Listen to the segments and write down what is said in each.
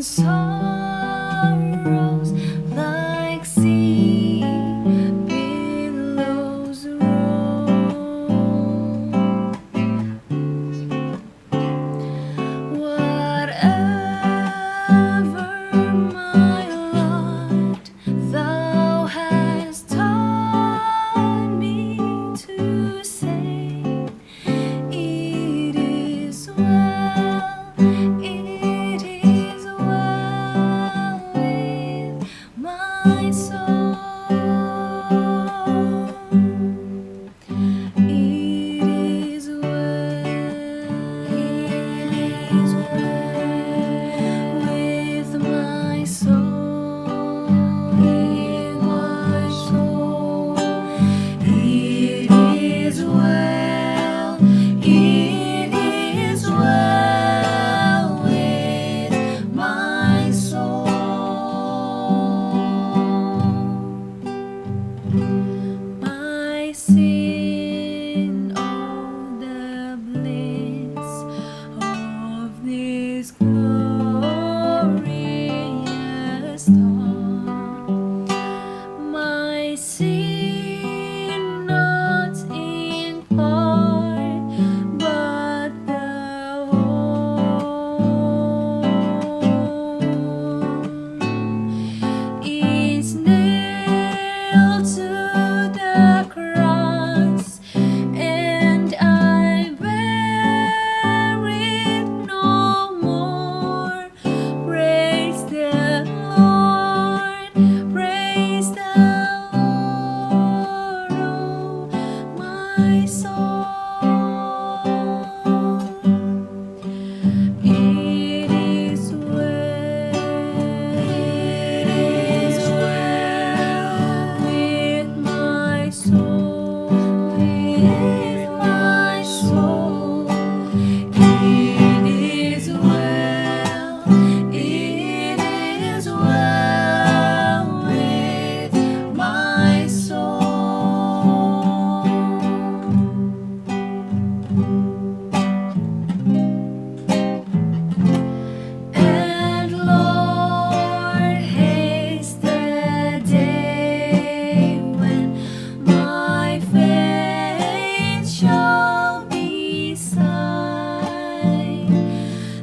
sorrows like sea billows roll. Whatever my lot, thou hast taught me to say, it is well, it is well with my soul. It is well, it is well with my soul, with my soul. It is well, it is well with my soul. My sin, oh, the bliss of this glorious dawn. My sin, not in part, but the whole, is nailed to the cross, and I bear it no more. Praise the Lord, praise the Lord, oh my soul. It is well, it is well with my soul, with my soul. It is well, it is well with my soul. And Lord, haste the day when my faith shall be sight.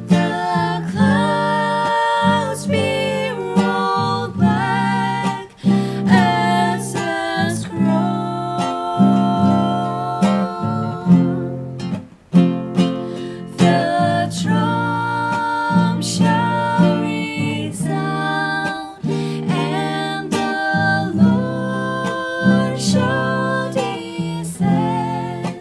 The clouds be rolled back as a scroll. The trump shall resound, and the Lord shall descend.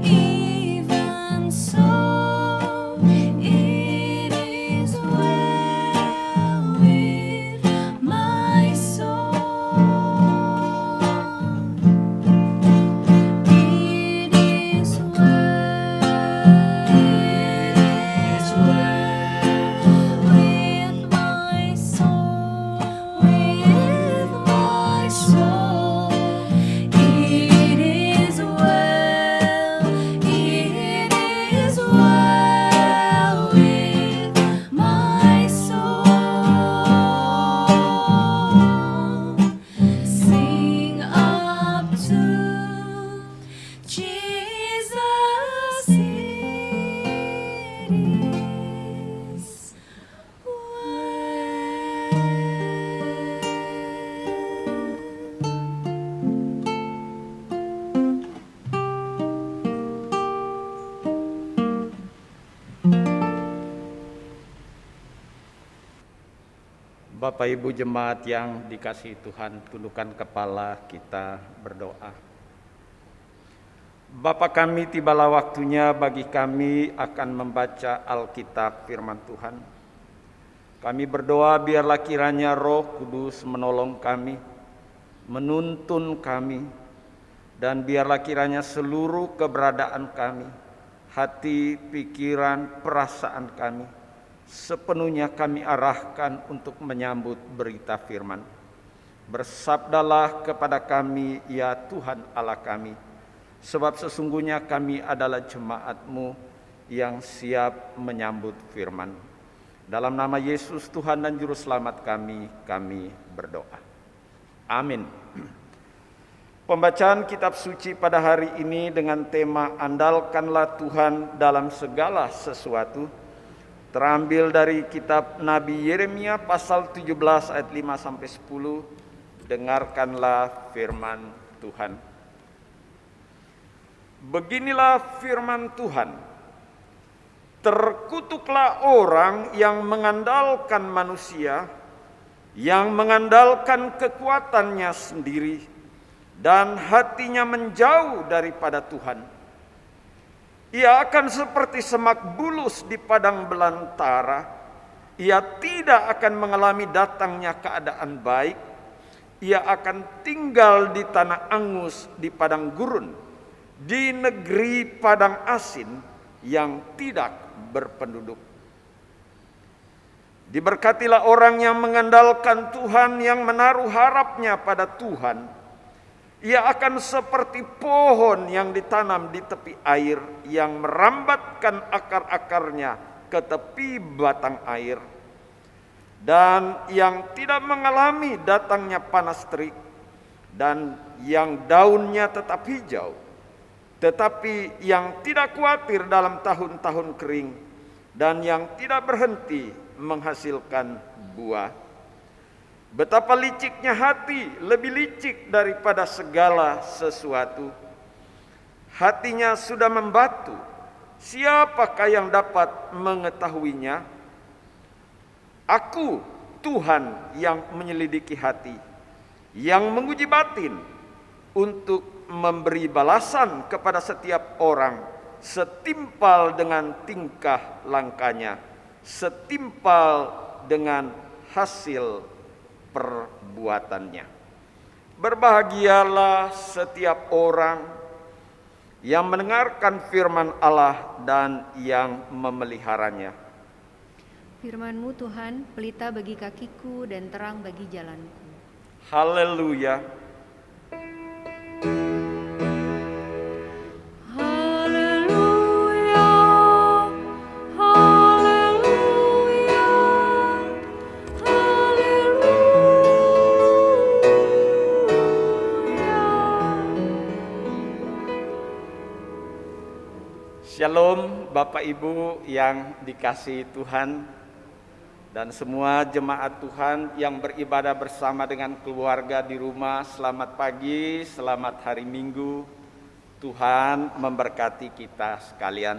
Even so, it is well with my soul. It is well, it is well with my soul, with my soul. It is well, it is well with my soul. Sing up to Jesus, it is Bapak Ibu jemaat yang dikasihi Tuhan, tundukkan kepala kita berdoa. Bapa kami, tibalah waktunya bagi kami akan membaca Alkitab firman Tuhan. Kami berdoa biarlah kiranya Roh Kudus menolong kami, menuntun kami, dan biarlah kiranya seluruh keberadaan kami, hati, pikiran, perasaan kami, sepenuhnya kami arahkan untuk menyambut berita firman. Bersabdalah kepada kami, ya Tuhan Allah kami, sebab sesungguhnya kami adalah jemaat-Mu yang siap menyambut firman. Dalam nama Yesus Tuhan dan Juru Selamat kami berdoa. Amin. Pembacaan kitab suci pada hari ini dengan tema Andalkanlah Tuhan dalam segala sesuatu terambil dari kitab Nabi Yeremia pasal 17 ayat 5 sampai 10. Dengarkanlah firman Tuhan. Beginilah firman Tuhan. Terkutuklah orang yang mengandalkan manusia, yang mengandalkan kekuatannya sendiri, dan hatinya menjauh daripada Tuhan. Ia akan seperti semak bulus di padang belantara. Ia tidak akan mengalami datangnya keadaan baik. Ia akan tinggal di tanah angus, di padang gurun, di negeri padang asin yang tidak berpenduduk. Diberkatilah orang yang mengandalkan Tuhan, yang menaruh harapnya pada Tuhan. Ia akan seperti pohon yang ditanam di tepi air, yang merambatkan akar-akarnya ke tepi batang air, dan yang tidak mengalami datangnya panas terik, dan yang daunnya tetap hijau, tetapi yang tidak khawatir dalam tahun-tahun kering, dan yang tidak berhenti menghasilkan buah. Betapa liciknya hati, lebih licik daripada segala sesuatu. Hatinya sudah membatu, siapakah yang dapat mengetahuinya? Aku, Tuhan, yang menyelidiki hati, yang menguji batin, untuk memberi balasan kepada setiap orang setimpal dengan tingkah langkahnya, setimpal dengan hasil perbuatannya. Berbahagialah setiap orang yang mendengarkan firman Allah dan yang memeliharanya. Firman-Mu Tuhan, pelita bagi kakiku dan terang bagi jalanku. Haleluya. Haleluya, haleluya, haleluya. Shalom Bapak Ibu yang dikasihi Tuhan, dan semua jemaat Tuhan yang beribadah bersama dengan keluarga di rumah. Selamat pagi, selamat hari Minggu. Tuhan memberkati kita sekalian.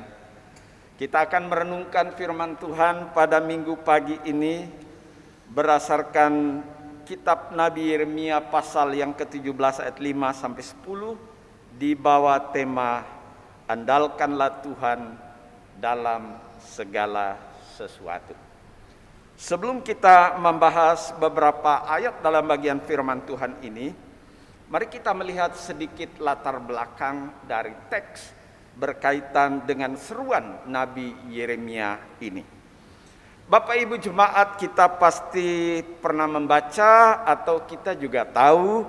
Kita akan merenungkan firman Tuhan pada Minggu pagi ini berdasarkan kitab Nabi Yeremia pasal yang ke-17 ayat 5 sampai 10 di bawah tema Andalkanlah Tuhan dalam segala sesuatu. Sebelum kita membahas beberapa ayat dalam bagian firman Tuhan ini, mari kita melihat sedikit latar belakang dari teks berkaitan dengan seruan Nabi Yeremia ini. Bapak Ibu jemaat, kita pasti pernah membaca atau kita juga tahu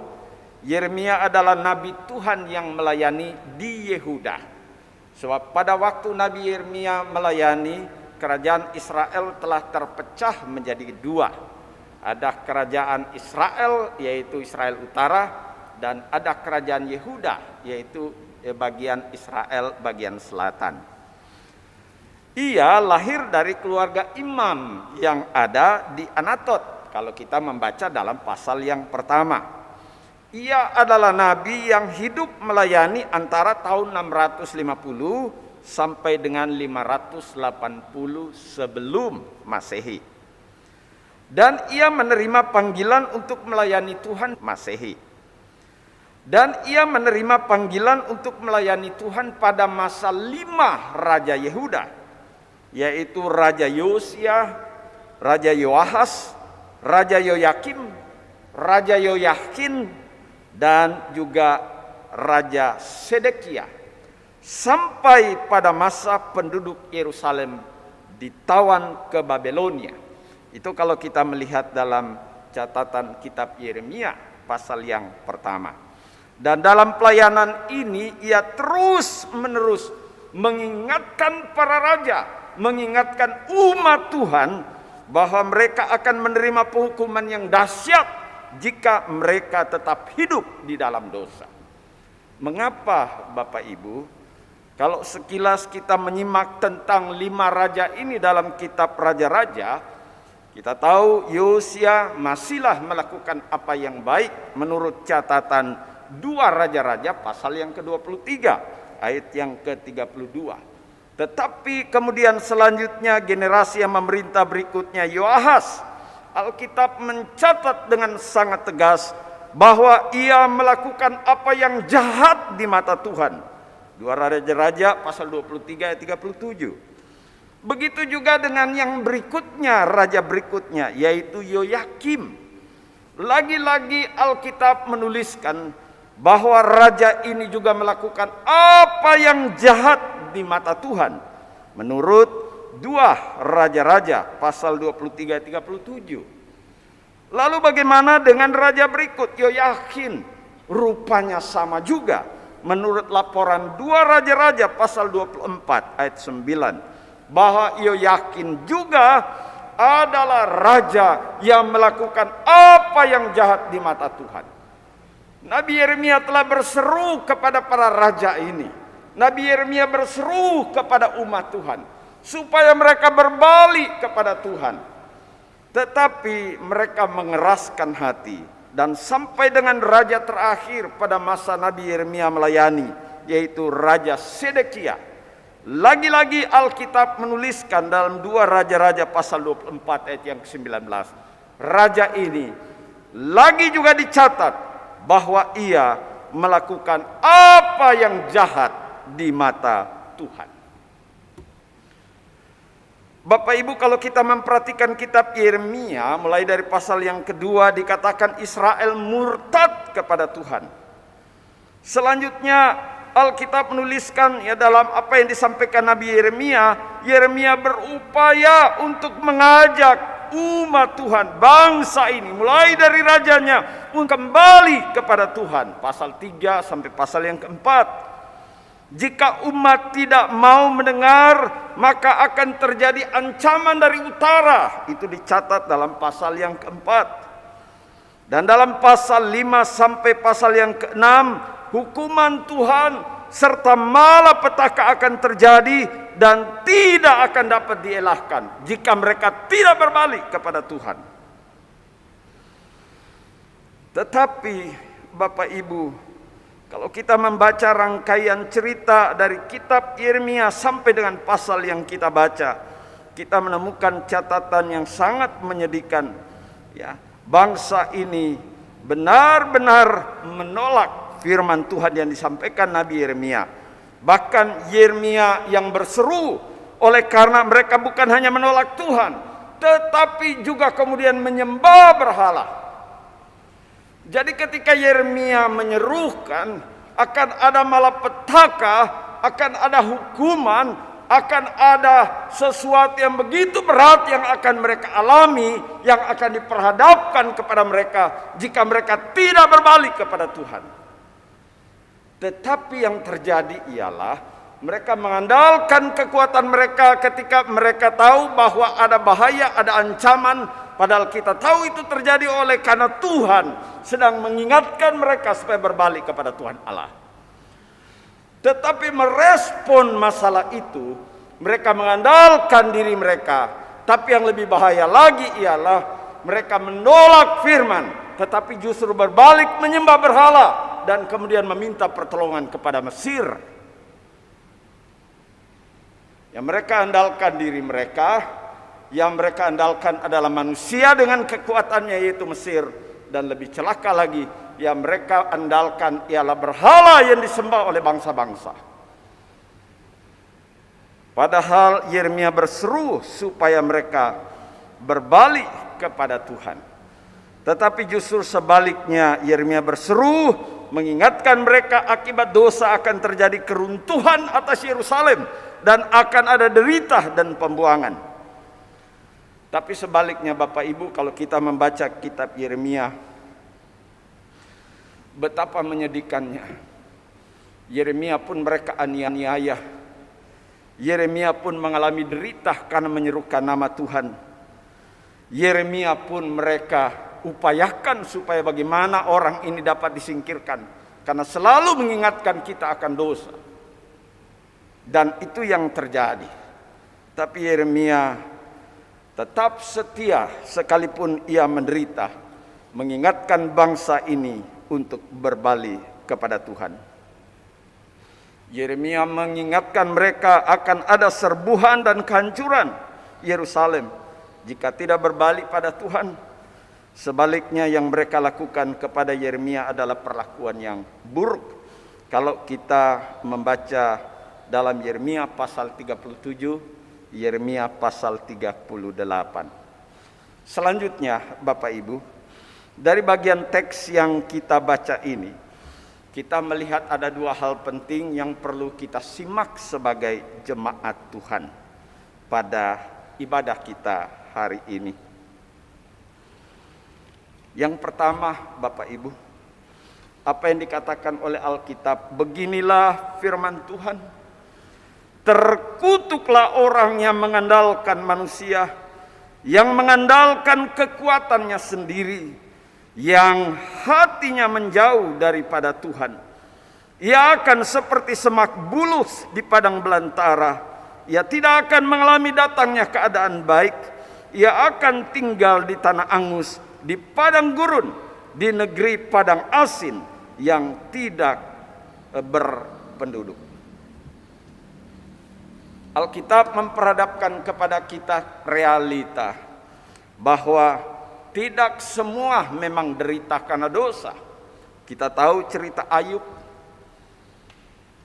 Yeremia adalah nabi Tuhan yang melayani di Yehuda. Sebab pada waktu Nabi Yeremia melayani, kerajaan Israel telah terpecah menjadi dua. Ada kerajaan Israel, yaitu Israel Utara, dan ada kerajaan Yehuda, yaitu bagian Israel bagian selatan. Ia lahir dari keluarga imam yang ada di Anatot, kalau kita membaca dalam pasal yang pertama. Ia adalah nabi yang hidup melayani antara tahun 650 sampai dengan 580 sebelum Masehi. Dan ia menerima panggilan untuk melayani Tuhan Masehi. Dan ia menerima panggilan untuk melayani Tuhan pada masa 5 Raja Yehuda, yaitu Raja Yosia, Raja Yoahas, Raja Yoyakim, Raja Yoyakin, dan juga Raja Sedekia, sampai pada masa penduduk Yerusalem ditawan ke Babelonia. Itu kalau kita melihat dalam catatan kitab Yeremia pasal yang pertama. Dan dalam pelayanan ini ia terus menerus mengingatkan para raja, mengingatkan umat Tuhan bahwa mereka akan menerima penghukuman yang dahsyat jika mereka tetap hidup di dalam dosa. Mengapa Bapak Ibu? Kalau sekilas kita menyimak tentang 5 raja ini dalam kitab Raja-Raja, kita tahu Yosia masihlah melakukan apa yang baik menurut catatan 2 Raja-Raja pasal yang ke-23 ayat yang ke-32. Tetapi kemudian selanjutnya generasi yang memerintah berikutnya Yoahas, Alkitab mencatat dengan sangat tegas bahwa ia melakukan apa yang jahat di mata Tuhan. 2 Raja-Raja pasal 23 ayat 37. Begitu juga dengan yang berikutnya, raja berikutnya, yaitu Yoyakim. Lagi-lagi Alkitab menuliskan bahwa raja ini juga melakukan apa yang jahat di mata Tuhan. Menurut 2 Raja-Raja pasal 23 ayat 37. Lalu bagaimana dengan raja berikut, Yoyakin? Rupanya sama juga. Menurut laporan 2 Raja-Raja pasal 24 ayat 9. Bahwa Yoyakin juga adalah raja yang melakukan apa yang jahat di mata Tuhan. Nabi Yeremia telah berseru kepada para raja ini. Nabi Yeremia berseru kepada umat Tuhan supaya mereka berbalik kepada Tuhan. Tetapi mereka mengeraskan hati, dan sampai dengan raja terakhir pada masa Nabi Yeremia melayani, yaitu Raja Sedekia. Lagi-lagi Alkitab menuliskan dalam 2 Raja-Raja pasal 24 ayat yang ke-19. Raja ini lagi juga dicatat bahwa ia melakukan apa yang jahat di mata Tuhan. Bapak Ibu, kalau kita memperhatikan kitab Yeremia, mulai dari pasal yang kedua dikatakan Israel murtad kepada Tuhan. Selanjutnya Alkitab menuliskan ya dalam apa yang disampaikan Nabi Yeremia, Yeremia berupaya untuk mengajak umat Tuhan, bangsa ini mulai dari rajanya untuk kembali kepada Tuhan. Pasal 3 sampai pasal yang keempat. Jika umat tidak mau mendengar, maka akan terjadi ancaman dari utara. Itu dicatat dalam pasal yang keempat. Dan dalam pasal 5 sampai pasal yang ke-6, hukuman Tuhan serta malapetaka akan terjadi dan tidak akan dapat dielakkan jika mereka tidak berbalik kepada Tuhan. Tetapi Bapak Ibu, kalau kita membaca rangkaian cerita dari kitab Yeremia sampai dengan pasal yang kita baca, kita menemukan catatan yang sangat menyedihkan. Ya, bangsa ini benar-benar menolak firman Tuhan yang disampaikan Nabi Yeremia. Bahkan Yeremia yang berseru oleh karena mereka bukan hanya menolak Tuhan, tetapi juga kemudian menyembah berhala. Jadi ketika Yeremia menyerukan akan ada malapetaka, akan ada hukuman, akan ada sesuatu yang begitu berat yang akan mereka alami, yang akan diperhadapkan kepada mereka jika mereka tidak berbalik kepada Tuhan. Tetapi yang terjadi ialah mereka mengandalkan kekuatan mereka ketika mereka tahu bahwa ada bahaya, ada ancaman. Padahal kita tahu itu terjadi oleh karena Tuhan sedang mengingatkan mereka supaya berbalik kepada Tuhan Allah. Tetapi merespon masalah itu, mereka mengandalkan diri mereka. Tapi yang lebih bahaya lagi ialah mereka menolak firman, tetapi justru berbalik menyembah berhala dan kemudian meminta pertolongan kepada Mesir. Yang mereka andalkan diri mereka, yang mereka andalkan adalah manusia dengan kekuatannya yaitu Mesir. Dan lebih celaka lagi, yang mereka andalkan ialah berhala yang disembah oleh bangsa-bangsa. Padahal Yeremia berseru supaya mereka berbalik kepada Tuhan. Tetapi justru sebaliknya, Yeremia berseru mengingatkan mereka akibat dosa akan terjadi keruntuhan atas Yerusalem dan akan ada derita dan pembuangan. Tapi sebaliknya Bapak Ibu, kalau kita membaca kitab Yeremia, betapa menyedihkannya. Yeremia pun mereka aniaya. Yeremia pun mengalami derita karena menyerukan nama Tuhan. Yeremia pun mereka upayakan supaya bagaimana orang ini dapat disingkirkan, karena selalu mengingatkan kita akan dosa. Dan itu yang terjadi. Tapi Yeremia tetap setia sekalipun ia menderita, mengingatkan bangsa ini untuk berbalik kepada Tuhan. Yeremia mengingatkan mereka akan ada serbuhan dan kehancuran Yerusalem jika tidak berbalik pada Tuhan. Sebaliknya yang mereka lakukan kepada Yeremia adalah perlakuan yang buruk. Kalau kita membaca dalam Yeremia pasal 37, Yeremia pasal 38. Selanjutnya Bapak Ibu, dari bagian teks yang kita baca ini, kita melihat ada dua hal penting yang perlu kita simak sebagai jemaat Tuhan pada ibadah kita hari ini. Yang pertama, Bapak Ibu, apa yang dikatakan oleh Alkitab, beginilah firman Tuhan, terkutuklah orang yang mengandalkan manusia, yang mengandalkan kekuatannya sendiri, yang hatinya menjauh daripada Tuhan. Ia akan seperti semak bulus di padang belantara. Ia tidak akan mengalami datangnya keadaan baik. Ia akan tinggal di tanah angus, di padang gurun, di negeri padang asin yang tidak berpenduduk. Alkitab memperhadapkan kepada kita realita bahwa tidak semua memang derita karena dosa. Kita tahu cerita Ayub.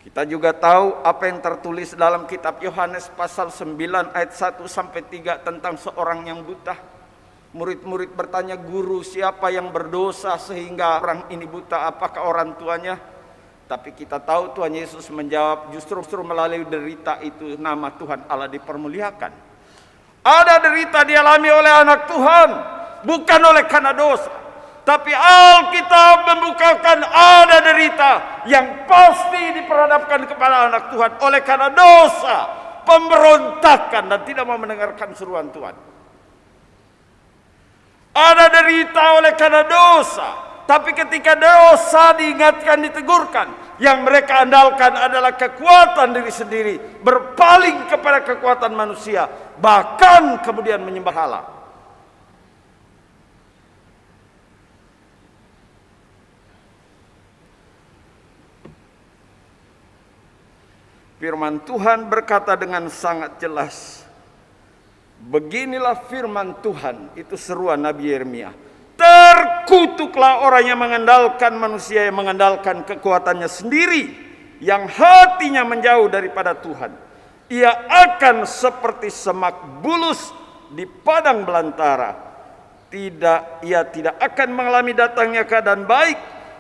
Kita juga tahu apa yang tertulis dalam kitab Yohanes pasal 9 ayat 1 sampai 3 tentang seorang yang buta. Murid-murid bertanya, "Guru, siapa yang berdosa sehingga orang ini buta? Apakah orang tuanya?" Tapi kita tahu Tuhan Yesus menjawab, justru melalui derita itu nama Tuhan Allah dipermuliakan. Ada derita dialami oleh anak Tuhan, bukan oleh karena dosa. Tapi Alkitab membukakan ada derita yang pasti diperhadapkan kepada anak Tuhan oleh karena dosa, pemberontakan, dan tidak mau mendengarkan seruan Tuhan. Ada derita oleh karena dosa, tapi ketika dosa diingatkan, ditegurkan, yang mereka andalkan adalah kekuatan diri sendiri, berpaling kepada kekuatan manusia, bahkan kemudian menyembah Allah. Firman Tuhan berkata dengan sangat jelas, beginilah firman Tuhan, itu seruan Nabi Yeremia. Terkutuklah orang yang mengandalkan manusia, yang mengandalkan kekuatannya sendiri, yang hatinya menjauh daripada Tuhan. Ia akan seperti semak bulus di padang belantara. Ia tidak akan mengalami datangnya keadaan baik.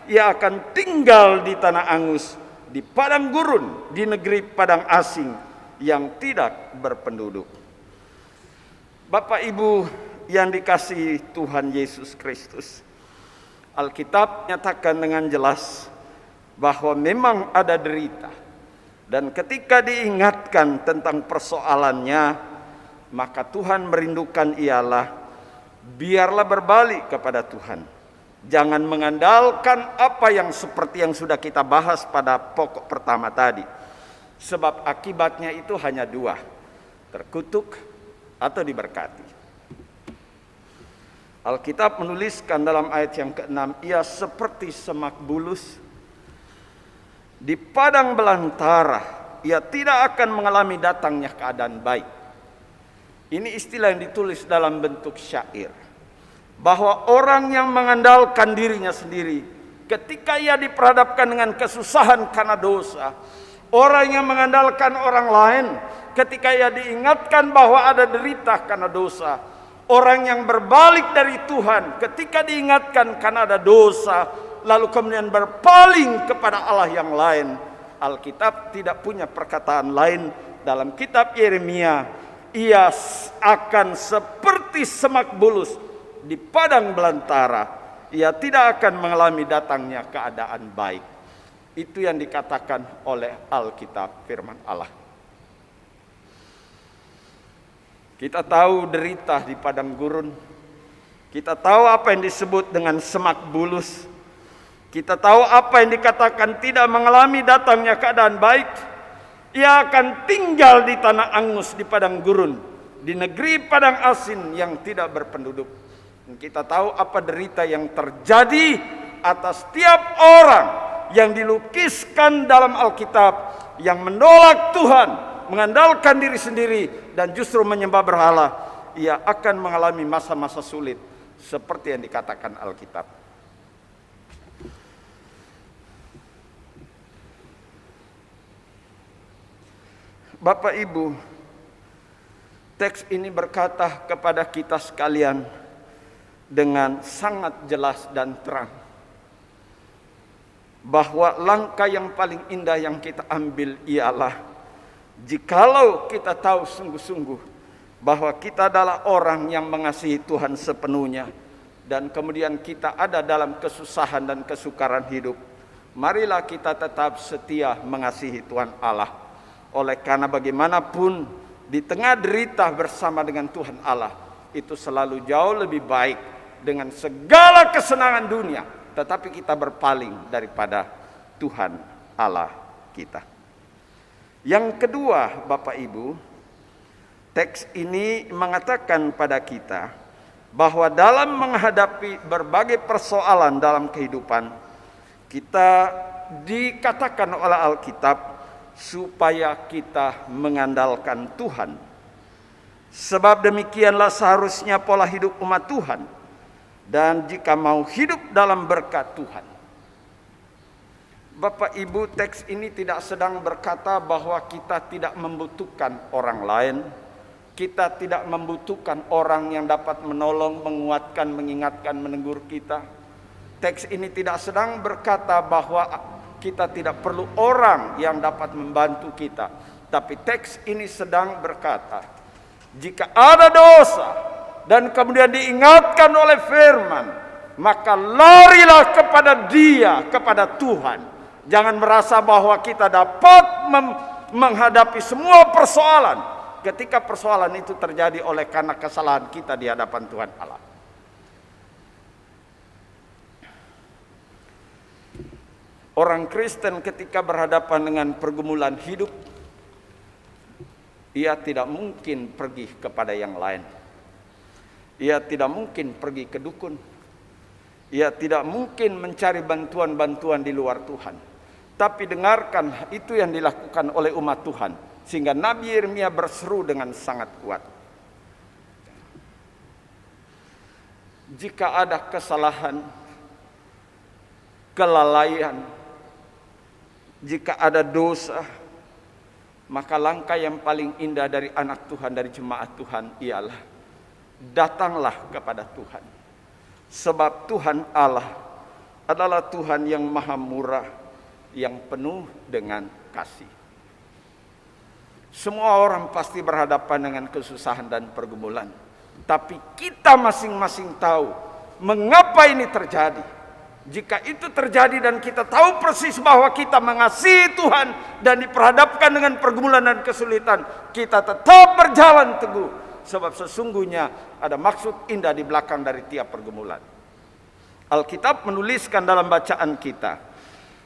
Ia akan tinggal di tanah angus, di padang gurun, di negeri padang asing yang tidak berpenduduk. Bapak Ibu yang dikasihi Tuhan Yesus Kristus, Alkitab nyatakan dengan jelas bahwa memang ada derita, dan ketika diingatkan tentang persoalannya, maka Tuhan merindukan ialah biarlah berbalik kepada Tuhan. Jangan mengandalkan apa yang seperti yang sudah kita bahas pada pokok pertama tadi. Sebab akibatnya itu hanya dua, terkutuk atau diberkati. Alkitab menuliskan dalam ayat yang ke-6, ia seperti semak bulus di padang belantara. Ia tidak akan mengalami datangnya keadaan baik. Ini istilah yang ditulis dalam bentuk syair. Bahwa orang yang mengandalkan dirinya sendiri, ketika ia diperhadapkan dengan kesusahan karena dosa, orang yang mengandalkan orang lain, ketika ia diingatkan bahwa ada derita karena dosa, orang yang berbalik dari Tuhan, ketika diingatkan karena ada dosa, lalu kemudian berpaling kepada Allah yang lain. Alkitab tidak punya perkataan lain dalam kitab Yeremia. Ia akan seperti semak bulus di padang belantara. Ia tidak akan mengalami datangnya keadaan baik. Itu yang dikatakan oleh Alkitab firman Allah. Kita tahu derita di padang gurun Kita tahu apa yang disebut dengan semak bulus. Kita tahu apa yang dikatakan tidak mengalami datangnya keadaan baik. Ia akan tinggal di tanah angus, di padang gurun, di negeri padang asin yang tidak berpenduduk. Dan kita tahu apa derita yang terjadi atas tiap orang yang dilukiskan dalam Alkitab, yang menolak Tuhan, mengandalkan diri sendiri, dan justru menyembah berhala. Ia akan mengalami masa-masa sulit seperti yang dikatakan Alkitab. Bapak Ibu, teks ini berkata kepada kita sekalian dengan sangat jelas dan terang bahwa langkah yang paling indah yang kita ambil ialah jikalau kita tahu sungguh-sungguh bahwa kita adalah orang yang mengasihi Tuhan sepenuhnya, dan kemudian kita ada dalam kesusahan dan kesukaran hidup, marilah kita tetap setia mengasihi Tuhan Allah. Oleh karena bagaimanapun di tengah derita bersama dengan Tuhan Allah, itu selalu jauh lebih baik dengan segala kesenangan dunia, tetapi kita berpaling daripada Tuhan Allah kita. Yang kedua, Bapak Ibu, teks ini mengatakan pada kita bahwa dalam menghadapi berbagai persoalan dalam kehidupan kita, dikatakan oleh Alkitab supaya kita mengandalkan Tuhan. Sebab demikianlah seharusnya pola hidup umat Tuhan, dan jika mau hidup dalam berkat Tuhan. Bapak Ibu, teks ini tidak sedang berkata bahwa kita tidak membutuhkan orang lain. Kita tidak membutuhkan orang yang dapat menolong, menguatkan, mengingatkan, menegur kita. Teks ini tidak sedang berkata bahwa kita tidak perlu orang yang dapat membantu kita. Tapi teks ini sedang berkata, jika ada dosa dan kemudian diingatkan oleh firman, maka larilah kepada Dia, kepada Tuhan. Jangan merasa bahwa kita dapat menghadapi semua persoalan ketika persoalan itu terjadi oleh karena kesalahan kita di hadapan Tuhan Allah. Orang Kristen ketika berhadapan dengan pergumulan hidup, ia tidak mungkin pergi kepada yang lain. Ia tidak mungkin pergi ke dukun. Ia tidak mungkin mencari bantuan-bantuan di luar Tuhan. Tapi dengarkan itu yang dilakukan oleh umat Tuhan, sehingga Nabi Yeremia berseru dengan sangat kuat. Jika ada kesalahan, kelalaian, jika ada dosa, maka langkah yang paling indah dari anak Tuhan, dari jemaat Tuhan ialah datanglah kepada Tuhan. Sebab Tuhan Allah adalah Tuhan yang maha murah, yang penuh dengan kasih. Semua orang pasti berhadapan dengan kesusahan dan pergumulan. Tapi kita masing-masing tahu mengapa ini terjadi. Jika itu terjadi dan kita tahu persis bahwa kita mengasihi Tuhan dan diperhadapkan dengan pergumulan dan kesulitan, kita tetap berjalan teguh. Sebab sesungguhnya ada maksud indah di belakang dari tiap pergumulan. Alkitab menuliskan dalam bacaan kita,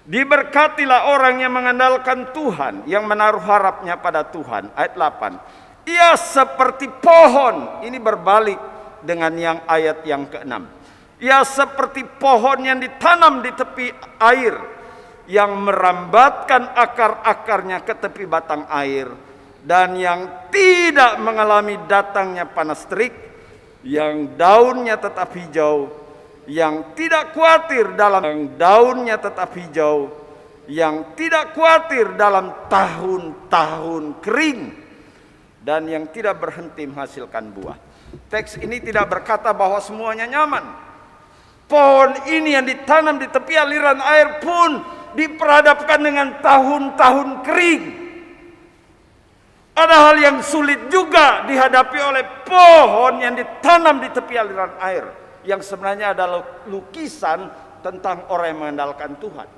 diberkatilah orang yang mengandalkan Tuhan, yang menaruh harapnya pada Tuhan. Ayat 8. Ia seperti pohon. Ini berbalik dengan yang ayat yang ke-6. Ia seperti pohon yang ditanam di tepi air, yang merambatkan akar-akarnya ke tepi batang air, dan yang tidak mengalami datangnya panas terik, yang daunnya tetap hijau, yang tidak khawatir dalam daunnya tetap hijau, yang tidak khawatir dalam tahun-tahun kering, dan yang tidak berhenti menghasilkan buah. Teks ini tidak berkata bahwa semuanya nyaman. Pohon ini yang ditanam di tepi aliran air pun diperhadapkan dengan tahun-tahun kering. Ada hal yang sulit juga dihadapi oleh pohon yang ditanam di tepi aliran air, yang sebenarnya adalah lukisan tentang orang yang mengandalkan Tuhan.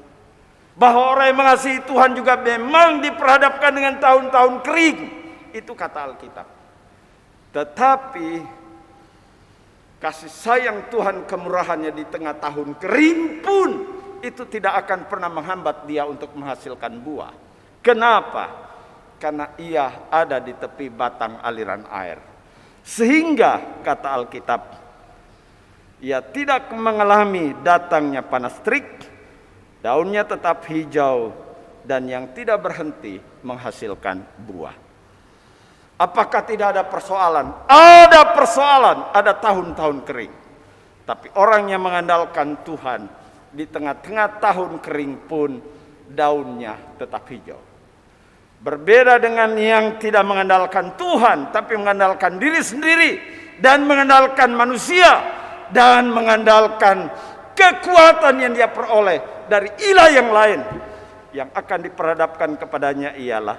Bahwa orang yang mengasihi Tuhan juga memang diperhadapkan dengan tahun-tahun kering. Itu kata Alkitab. Tetapi Kasih sayang Tuhan, kemurahannya di tengah tahun kering pun itu tidak akan pernah menghambat dia untuk menghasilkan buah. Kenapa? Karena ia ada di tepi batang aliran air. Sehingga kata Alkitab, ia tidak mengalami datangnya panas terik, daunnya tetap hijau, dan yang tidak berhenti menghasilkan buah. Apakah tidak ada persoalan? Ada persoalan, ada tahun-tahun kering. Tapi orang yang mengandalkan Tuhan, di tengah-tengah tahun kering pun daunnya tetap hijau. Berbeda dengan yang tidak mengandalkan Tuhan, tapi mengandalkan diri sendiri, dan mengandalkan manusia, dan mengandalkan kekuatan yang dia peroleh dari ilah yang lain. Yang akan diperhadapkan kepadanya ialah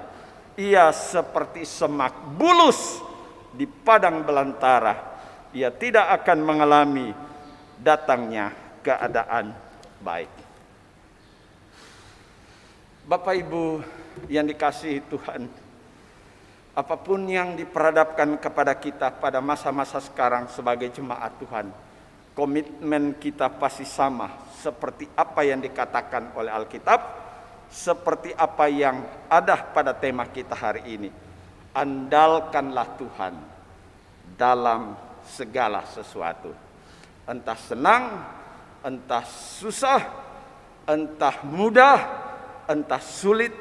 ia seperti semak bulus di padang belantara. Ia tidak akan mengalami datangnya keadaan baik. Bapak Ibu yang dikasihi Tuhan, apapun yang diperhadapkan kepada kita pada masa-masa sekarang sebagai jemaat Tuhan, komitmen kita pasti sama seperti apa yang dikatakan oleh Alkitab, seperti apa yang ada pada tema kita hari ini. Andalkanlah Tuhan dalam segala sesuatu. Entah senang, entah susah, entah mudah, entah sulit,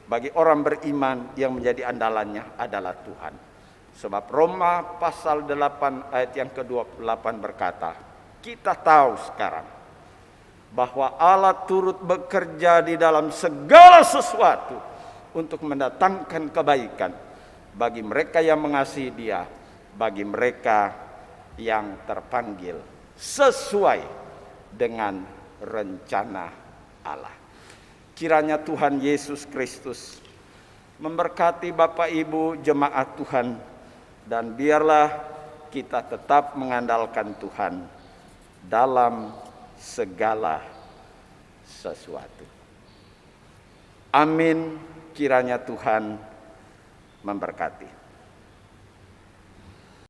bagi orang beriman yang menjadi andalannya adalah Tuhan. Sebab Roma pasal 8 ayat yang ke-28 berkata, kita tahu sekarang bahwa Allah turut bekerja di dalam segala sesuatu untuk mendatangkan kebaikan bagi mereka yang mengasihi Dia, bagi mereka yang terpanggil sesuai dengan rencana Allah. Kiranya Tuhan Yesus Kristus memberkati Bapak Ibu jemaat Tuhan, dan biarlah kita tetap mengandalkan Tuhan dalam segala sesuatu. Amin. Kiranya Tuhan memberkati.